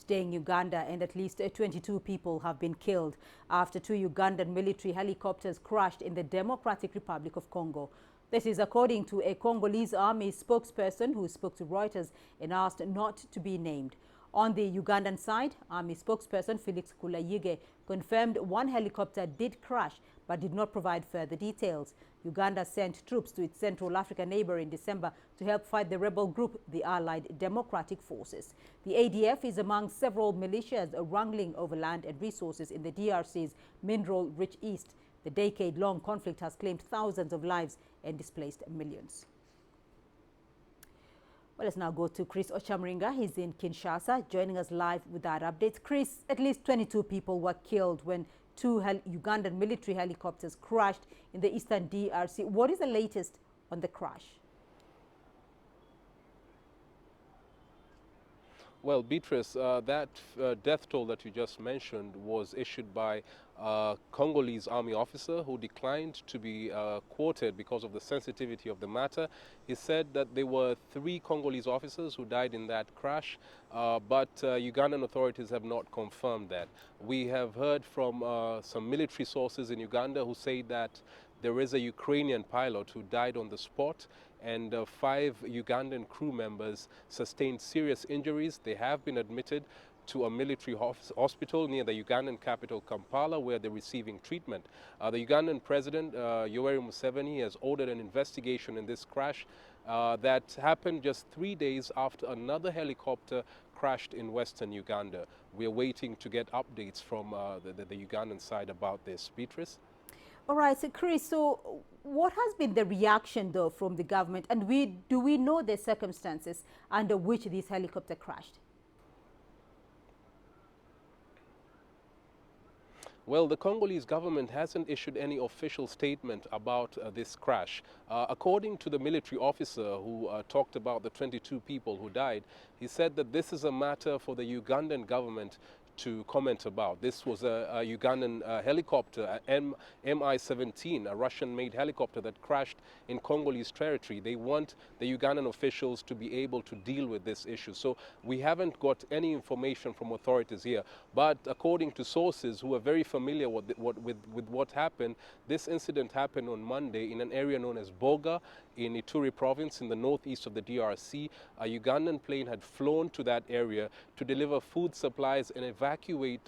today in Uganda, and at least 22 people have been killed after two Ugandan military helicopters crashed in the Democratic Republic of Congo. This is according to a Congolese army spokesperson who spoke to Reuters and asked not to be named. On the Ugandan side, army spokesperson Philip Ulayige confirmed one helicopter did crash but did not provide further details. Uganda sent troops to its Central African neighbor in December to help fight the rebel group, the Allied Democratic Forces. The ADF is among several militias wrangling over land and resources in the DRC's mineral-rich east. The decade-long conflict has claimed thousands of lives and displaced millions. Well, let's now go to Chris Ochamringa. He's in Kinshasa, joining us live with our updates. Chris, at least 22 people were killed when two Ugandan military helicopters crashed in the eastern DRC. What is the latest on the crash? Well, Beatrice, that death toll that you just mentioned was issued by a Congolese army officer who declined to be quoted because of the sensitivity of the matter. He said that there were 3 Congolese officers who died in that crash, but Ugandan authorities have not confirmed that. We have heard from some military sources in Uganda who say that there is a Ukrainian pilot who died on the spot, and 5 Ugandan crew members sustained serious injuries. They have been admitted to a military hospital near the Ugandan capital, Kampala, where they're receiving treatment. The Ugandan president, Yoweri Museveni, has ordered an investigation in this crash that happened just 3 days after another helicopter crashed in western Uganda. We're waiting to get updates from the Ugandan side about this. Beatrice? All right, so Chris, so what has been the reaction, though, from the government? And do we know the circumstances under which this helicopter crashed? Well, the Congolese government hasn't issued any official statement about this crash. According to the military officer who talked about the 22 people who died, he said that this is a matter for the Ugandan government to comment about. This was a Ugandan helicopter, Mi-17, a Russian-made helicopter that crashed in Congolese territory. They want the Ugandan officials to be able to deal with this issue. So we haven't got any information from authorities here. But according to sources who are very familiar with what happened, this incident happened on Monday in an area known as Boga in Ituri province in the northeast of the DRC. A Ugandan plane had flown to that area to deliver food supplies and evacuate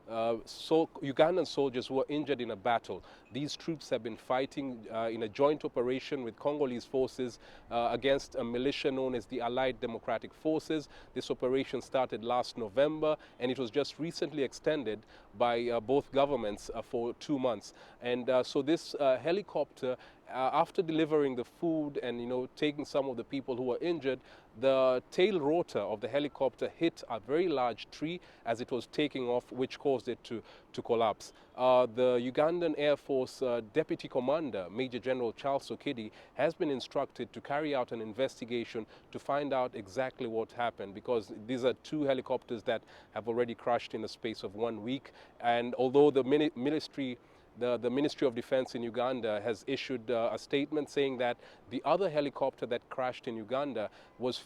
Ugandan soldiers who were injured in a battle. These troops have been fighting in a joint operation with Congolese forces against a militia known as the Allied Democratic Forces. This operation started last November, and it was just recently extended by both governments for 2 months. And so this helicopter, after delivering the food and taking some of the people who were injured, the tail rotor of the helicopter hit a very large tree as it was taking off, which caused it to collapse. The Ugandan Air Force Deputy Commander, Major General Charles Okidi, has been instructed to carry out an investigation to find out exactly what happened, because these are 2 helicopters that have already crashed in the space of 1 week. And although the Ministry of Defense in Uganda has issued a statement saying that the other helicopter that crashed in Uganda was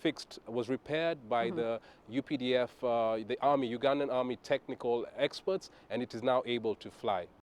repaired by the UPDF, the Ugandan Army technical experts, and it is now able to fly.